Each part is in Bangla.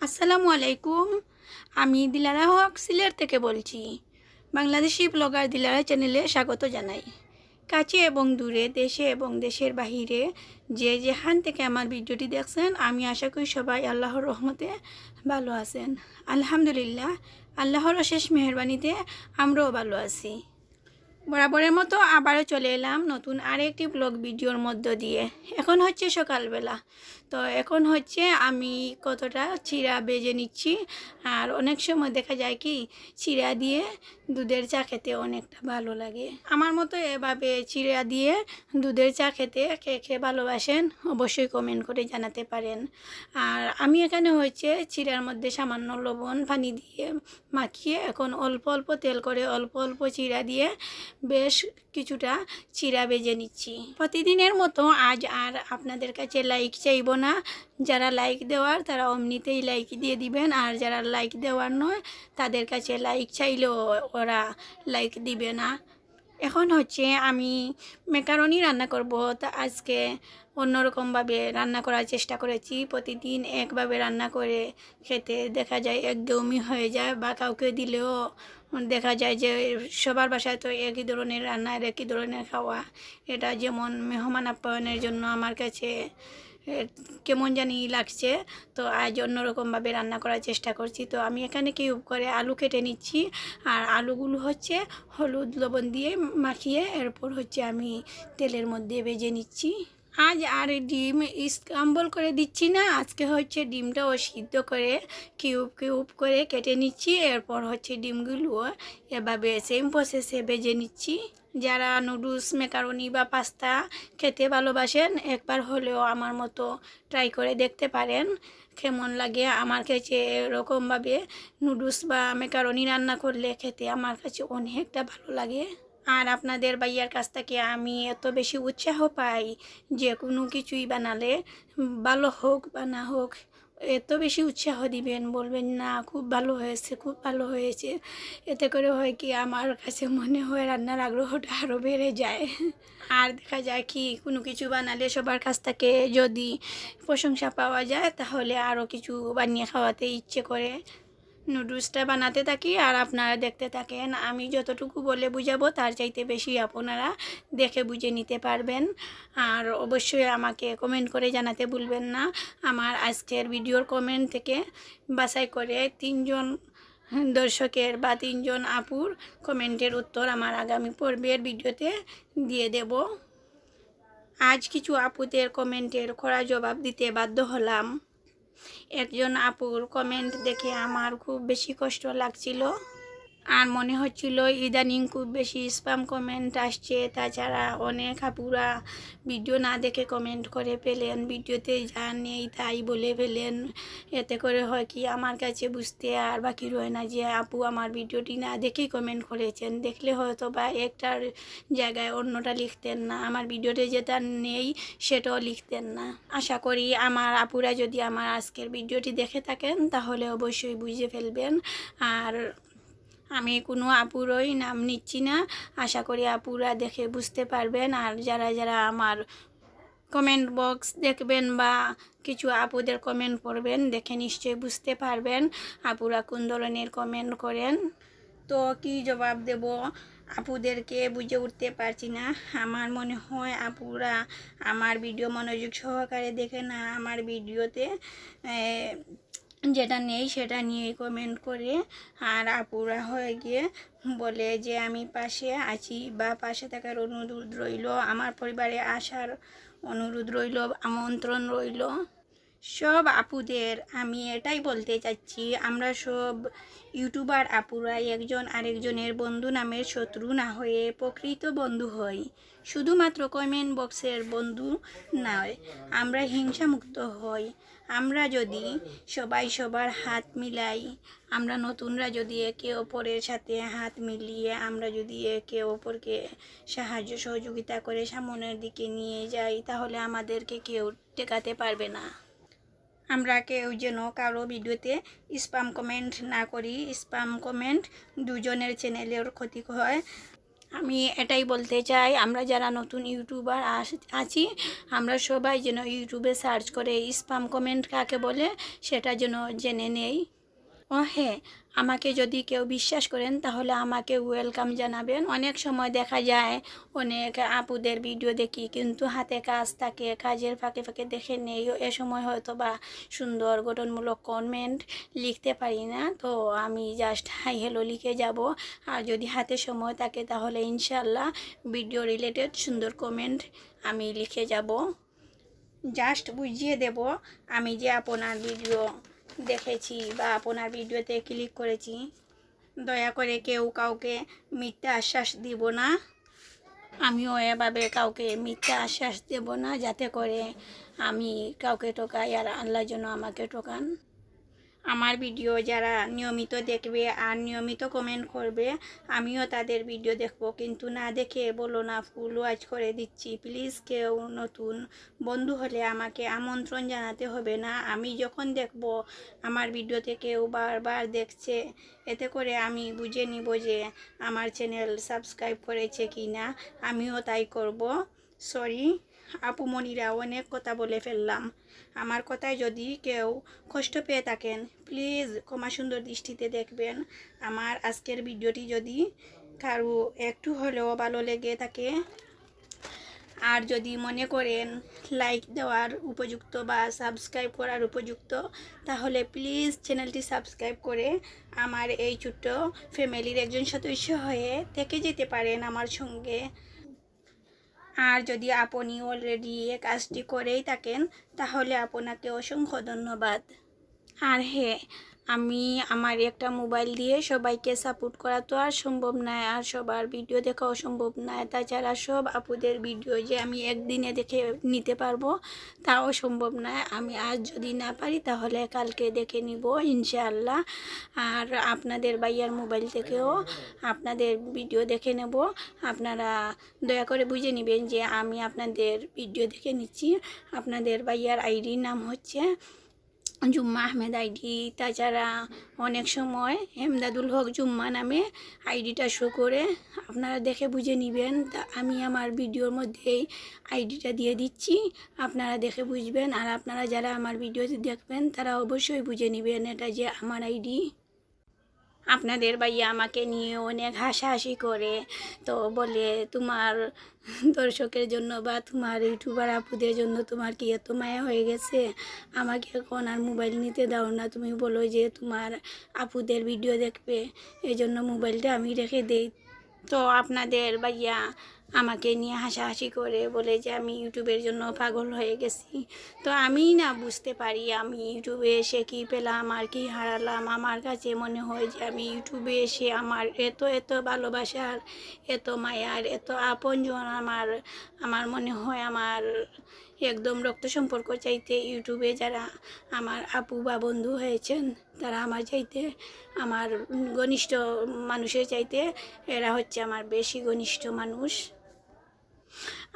আসসালামু আলাইকুম। আমি দিলারা হক সিলেট থেকে বলছি। বাংলাদেশি ব্লগার দিলারা চ্যানেলে স্বাগত জানাই। কাছে এবং দূরে, দেশে এবং দেশের বাহিরে যে যেখান থেকে আমার ভিডিওটি দেখছেন, আমি আশা করি সবাই আল্লাহর রহমতে ভালো আছেন। আলহামদুলিল্লাহ, আল্লাহর অশেষ মেহেরবানিতে আমরাও ভালো আছি। বরাবরের মতো আবারও চলে এলাম নতুন আরেকটি ব্লগ ভিডিওর মধ্য দিয়ে। এখন হচ্ছে সকালবেলা, তো এখন হচ্ছে আমি কতটা চিড়া বেজে নিচ্ছি। আর অনেক সময় দেখা যায় কি চিড়া দিয়ে দুধের চা খেতে অনেকটা ভালো লাগে। আমার মতো এভাবে চিড়া দিয়ে দুধের চা খেতে কে কে ভালোবাসেন অবশ্যই কমেন্ট করে জানাতে পারেন। আর আমি এখানে হচ্ছে চিড়ার মধ্যে সামান্য লবণ পানি দিয়ে মাখিয়ে এখন অল্প অল্প তেল করে অল্প অল্প চিড়া দিয়ে বেশ কিছুটা চিড়া বেজে নিচ্ছি। প্রতিদিনের মতো আজ আর আপনাদের কাছে লাইক চাইব না। যারা লাইক দেওয়ার তারা অমনিতেই লাইক দিয়ে দিবেন, আর যারা লাইক দেওয়ার নয় তাদের কাছে লাইক চাইলেও ওরা লাইক দিবে না। এখন হচ্ছে আমি ম্যাকারনি রান্না করব। তা আজকে অন্যরকমভাবে রান্না করার চেষ্টা করেছি। প্রতিদিন একভাবে রান্না করে খেতে দেখা যায় একদমই হয়ে যায়, বা কাউকে দিলেও দেখা যায় যে সবার বাসায় তো একই ধরনের রান্না, একই ধরনের খাওয়া। এটা যেমন মেহমান আপ্যায়নের জন্য আমার কাছে কেমন জানি লাগছে। তো আজ অন্যরকমভাবে রান্না করার চেষ্টা করছি। তো আমি এখানে কিউব করে আলু কেটে নিচ্ছি, আর আলুগুলো হচ্ছে হলুদ লবণ দিয়ে মাখিয়ে এরপর হচ্ছে আমি তেলের মধ্যে ভেজে নিচ্ছি। আজ আর ডিম স্ক্রাম্বল করে দিচ্ছি না, আজকে হচ্ছে ডিমটাও সিদ্ধ করে কিউব কিউব করে কেটে নিচ্ছি। এরপর হচ্ছে ডিমগুলো এভাবে সেম প্রসেসে ভেজে নিচ্ছি। যারা নুডলস, ম্যাকারনি বা পাস্তা খেতে ভালোবাসেন একবার হলেও আমার মতো ট্রাই করে দেখতে পারেন কেমন লাগে। আমার কাছে এরকমভাবে নুডলস বা ম্যাকারনি রান্না করলে খেতে আমার কাছে অনেকটা ভালো লাগে। আর আপনাদের ভাইয়ার কাছ থেকে আমি এত বেশি উৎসাহ পাই যে কোনো কিছুই বানালে ভালো হোক বা না হোক এত বেশি উৎসাহ দিবেন, বলবেন না খুব ভালো হয়েছে, খুব ভালো হয়েছে। এতে করে হয় কি আমার কাছে মনে হয় রান্নার আগ্রহটা আরও বেড়ে যায়। আর দেখা যায় কি কোনো কিছু বানালে সবার কাছ থেকে যদি প্রশংসা পাওয়া যায় তাহলে আরও কিছু বানিয়ে খাওয়াতে ইচ্ছে করে। নুডলসটা বানাতে থাকি আর আপনারা দেখতে থাকেন। আমি যতটুকু বলে বুঝাবো তার চাইতে বেশি আপনারা দেখে বুঝে নিতে পারবেন। আর অবশ্যই আমাকে কমেন্ট করে জানাতে ভুলবেন না। আমার আজকের ভিডিওর কমেন্ট থেকে বাছাই করে 3 জন দর্শকের বা 3 জন আপুর কমেন্টের উত্তর আমার আগামী পর্বের ভিডিওতে দিয়ে দেব। আজ কিছু আপুদের কমেন্টের কড়া জবাব দিতে বাধ্য হলাম। একজন আপুর কমেন্ট দেখে আমার খুব বেশি কষ্ট লাগছিল, আর মনে হচ্ছিল ইদানিং খুব বেশি স্প্যাম কমেন্ট আসছে। তাছাড়া অনেক আপুরা ভিডিও না দেখে কমেন্ট করে ফেলেন, ভিডিওতে যা নেই তাই বলে ফেলেন। এতে করে হয় কি আমার কাছে বুঝতে আর বাকি রয় না যে আপু আমার ভিডিওটি না দেখেই কমেন্ট করেছেন। দেখলে হয়তো বা একটার জায়গায় অন্যটা লিখতেন না, আমার ভিডিওতে যেটা নেই সেটাও লিখতেন না। আশা করি আমার আপুরা যদি আমার আজকের ভিডিওটি দেখে থাকেন তাহলে অবশ্যই বুঝে ফেলবেন। আর আমি কোনো আপুরই নাম নিচ্ছি না, আশা করি আপুরা দেখে বুঝতে পারবেন। আর যারা যারা আমার কমেন্ট বক্স দেখবেন বা কিছু আপুদের কমেন্ট পড়বেন দেখে নিশ্চয়ই বুঝতে পারবেন আপুরা কোন ধরনের কমেন্ট করেন। তো কি জবাব দেব আপুদেরকে বুঝে উঠতে পারছি না। আমার মনে হয় আপুরা আমার ভিডিও মনোযোগ সহকারে দেখে না, আমার ভিডিওতে যেটা নেই সেটা নিয়ে কমেন্ট করে। আর আপুরা হয়ে গিয়ে বলে যে আমি পাশে আছি বা পাশে থাকার অনুরোধ রইল, আমার পরিবারে আসার অনুরোধ রইল, আমন্ত্রণ রইল। সব আপুদের আমি এটাই বলতে চাচ্ছি, আমরা সব ইউটিউবার আপুরা একজন আরেকজনের বন্ধু নামের শত্রু না হয়ে প্রকৃত বন্ধু হই। শুধুমাত্র কমেন্ট বক্সের বন্ধু নয়, আমরা হিংসামুক্ত হই। আমরা যদি সবাই সবার হাত মিলাই, আমরা নতুনরা যদি একে অপরের সাথে হাত মিলিয়ে আমরা যদি একে অপরকে সাহায্য সহযোগিতা করে সামনের দিকে নিয়ে যাই তাহলে আমাদেরকে কেউ টেকাতে পারবে না। আমরা কেউ যেন কারো ভিডিওতে স্প্যাম কমেন্ট না করি। স্প্যাম কমেন্ট দুজনের চ্যানেলের ক্ষতি হয়। আমি এটাই বলতে চাই, আমরা যারা নতুন ইউটিউবার আছি, আমরা সবাই যেন ইউটিউবে সার্চ করে স্প্যাম কমেন্ট কাকে বলে সেটা যেন জেনে নেই। ও হ্যাঁ, আমাকে যদি কেউ বিশ্বাস করেন তাহলে আমাকে ওয়েলকাম জানাবেন। অনেক সময় দেখা যায় অনেক আপুদের ভিডিও দেখি কিন্তু হাতে কাজ থাকে, কাজের ফাঁকে ফাঁকে দেখে নেই, এ সময় হয়তো বা সুন্দর গঠনমূলক কমেন্ট লিখতে পারি না, তো আমি জাস্ট হাই হ্যালো লিখে যাব। আর যদি হাতে সময় থাকে তাহলে ইনশাল্লাহ ভিডিও রিলেটেড সুন্দর কমেন্ট আমি লিখে যাব, জাস্ট বুঝিয়ে দেব আমি যে আপনার ভিডিও দেখেছি বা আপনার ভিডিওতে ক্লিক করেছি। দয়া করে কেউ কাউকে মিথ্যা আশ্বাস দিব না, আমিও এভাবে কাউকে মিথ্যা আশ্বাস দেব না যাতে করে আমি কাউকে ঠকাই আর আল্লাহ যেন আমাকে ঠকান। আমার ভিডিও যারা নিয়মিত দেখবে আর নিয়মিত কমেন্ট করবে, আমিও তাদের ভিডিও দেখব, কিন্তু না দেখে বলো না ফুল ওয়াচ করে দিচ্ছি। প্লিজ কেউ নতুন বন্ধু হলে আমাকে আমন্ত্রণ জানাতে হবে না। আমি যখন দেখব আমার ভিডিওতে কেউ বারবার দেখছে, এতে করে আমি বুঝে নিব যে আমার চ্যানেল সাবস্ক্রাইব করেছে কি না, আমিও তাই করব। সরি আপুমণিরা, অনেক কথা বলে ফেললাম। আমার কথায় যদি কেউ কষ্ট পেয়ে থাকেন প্লিজ ক্ষমা সুন্দর দৃষ্টিতে দেখবেন। আমার আজকের ভিডিওটি যদি কারো একটু হলেও ভালো লেগে থাকে আর যদি মনে করেন লাইক দেওয়ার উপযুক্ত বা সাবস্ক্রাইব করার উপযুক্ত, তাহলে প্লিজ চ্যানেলটি সাবস্ক্রাইব করে আমার এই ছোট্ট ফ্যামিলির একজন সদস্য হয়ে থেকে যেতে পারেন আমার সঙ্গে। আর যদি আপনি অলরেডি এ কাজটি করেই থাকেন তাহলে আপনাকে অসংখ্য ধন্যবাদ। আর হ্যাঁ, আমি আমার একটা মোবাইল দিয়ে সবাইকে সাপোর্ট করা তো আর সম্ভব নয়, আর সবার ভিডিও দেখাও সম্ভব নয়। তাছাড়া সব আপুদের ভিডিও যে আমি একদিনে দেখে নিতে পারবো তাও সম্ভব নয়। আমি আজ যদি না পারি তাহলে কালকে দেখে নিব ইনশাআল্লাহ। আর আপনাদের ভাইয়ার মোবাইল থেকেও আপনাদের ভিডিও দেখে নেব। আপনারা দয়া করে বুঝে নেবেন যে আমি আপনাদের ভিডিও দেখে নিচ্ছি। আপনাদের ভাইয়ার আইডির নাম হচ্ছে জুম্মা আহমেদ আইডি। তাছাড়া অনেক সময় এমদাদুল হক জুম্মা নামে আইডিটা শো করে, আপনারা দেখে বুঝে নেবেন। তা আমি আমার ভিডিওর মধ্যেই আইডিটা দিয়ে দিচ্ছি, আপনারা দেখে বুঝবেন। আর আপনারা যারা আমার ভিডিও দেখবেন তারা অবশ্যই বুঝে নেবেন এটা যে আমার আইডি। আপনাদের ভাইয়া আমাকে নিয়ে অনেক হাসাহাসি করে, তো বলে তোমার দর্শকের জন্য বা তোমার ইউটিউবার আপুদের জন্য তোমার কি এত মায়া হয়ে গেছে, আমাকে এখন আর মোবাইল নিতে দাও না, তুমি বলো যে তোমার আপুদের ভিডিও দেখবে, এই জন্য মোবাইলটা আমি রেখে দেই। তো আপনাদের ভাইয়া আমাকে নিয়ে হাসাহাসি করে বলে যে আমি ইউটিউবের জন্য পাগল হয়ে গেছি। তো আমি না বুঝতে পারি আমি ইউটিউবে এসে কী পেলাম আর কি হারালাম। আমার কাছে মনে হয় যে আমি ইউটিউবে এসে আমার এত এত ভালোবাসার, এত মায়ার, এত আপনজন আমার আমার মনে হয় আমার একদম রক্ত সম্পর্ক চাইতে ইউটিউবে যারা আমার আপু বা বন্ধু হয়েছেন তারা আমার চাইতে, আমার ঘনিষ্ঠ মানুষের চাইতে এরা হচ্ছে আমার বেশি ঘনিষ্ঠ মানুষ।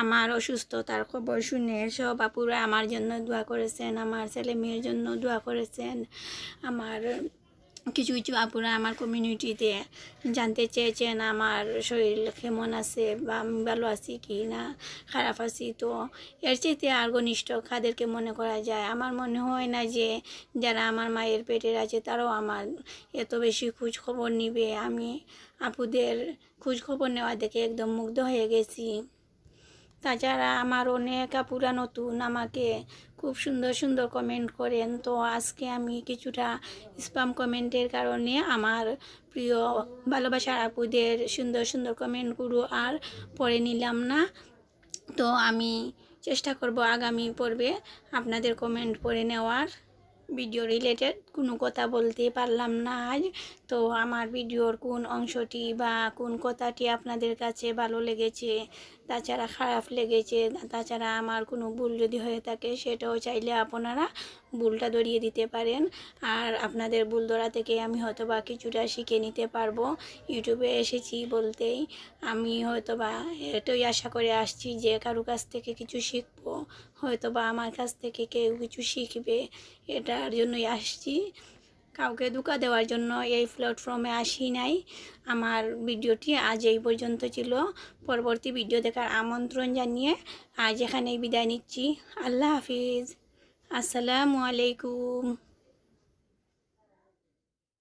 আমার অসুস্থতার খবর শুনে সব আপুরা আমার জন্য দোয়া করেছেন, আমার ছেলে মেয়ের জন্য দোয়া করেছেন। আমার কিছু কিছু আপুরা আমার কমিউনিটিতে জানতে চেয়েছেন আমার শরীর কেমন আছে বা আমি ভালো আছি কি না, খারাপ আছি। তো এর চাইতে আর ঘনিষ্ঠ কাদেরকে মনে করা যায়। আমার মনে হয় না যে যারা আমার মায়ের পেটের আছে তারাও আমার এত বেশি খোঁজ খবর নিবে। আমি আপুদের খোঁজ খবর নেওয়া দেখে একদম মুগ্ধ হয়ে গেছি। তাছাড়া আমার অনেক আপুরা নতুন আমাকে খুব সুন্দর সুন্দর কমেন্ট করেন, তো আজকে আমি কিছুটা স্প্যাম কমেন্টের কারণে আমার প্রিয় ভালোবাসার আপুদের সুন্দর সুন্দর কমেন্টগুলো আর পড়ে নিলাম না। তো আমি চেষ্টা করব আগামী পর্বে আপনাদের কমেন্ট পড়ে নেওয়ার। ভিডিও রিলেটেড কোনো কথা বলতে পারলাম না আজ, তো আমার ভিডিওর কোন অংশটি বা কোন কথাটি আপনাদের কাছে ভালো লেগেছে, তাছাড়া খারাপ লেগেছে, তাছাড়া আমার কোনো ভুল যদি হয়ে থাকে সেটাও চাইলে আপনারা ভুলটা ধরিয়ে দিতে পারেন। আর আপনাদের ভুল ধরা থেকে আমি হয়তো বা কিছুটা শিখে নিতে পারবো। ইউটিউবে এসেছি বলতেই আমি হয়তো বা এটাই আশা করে আসছি যে কারো কাছ থেকে কিছু শিখবো, হয়তো বা আমার কাছ থেকে কেউ কিছু শিখবে, এটার জন্যই আসছি। কাউকে ধোঁকা দেওয়ার জন্য এই প্ল্যাটফর্মে আসি নাই। আমার ভিডিওটি আজ এই পর্যন্ত ছিল। পরবর্তী ভিডিও দেখার আমন্ত্রণ জানিয়ে আজ এখানেই বিদায় নিচ্ছি। আল্লাহ হাফিজ। আসসালামু আলাইকুম।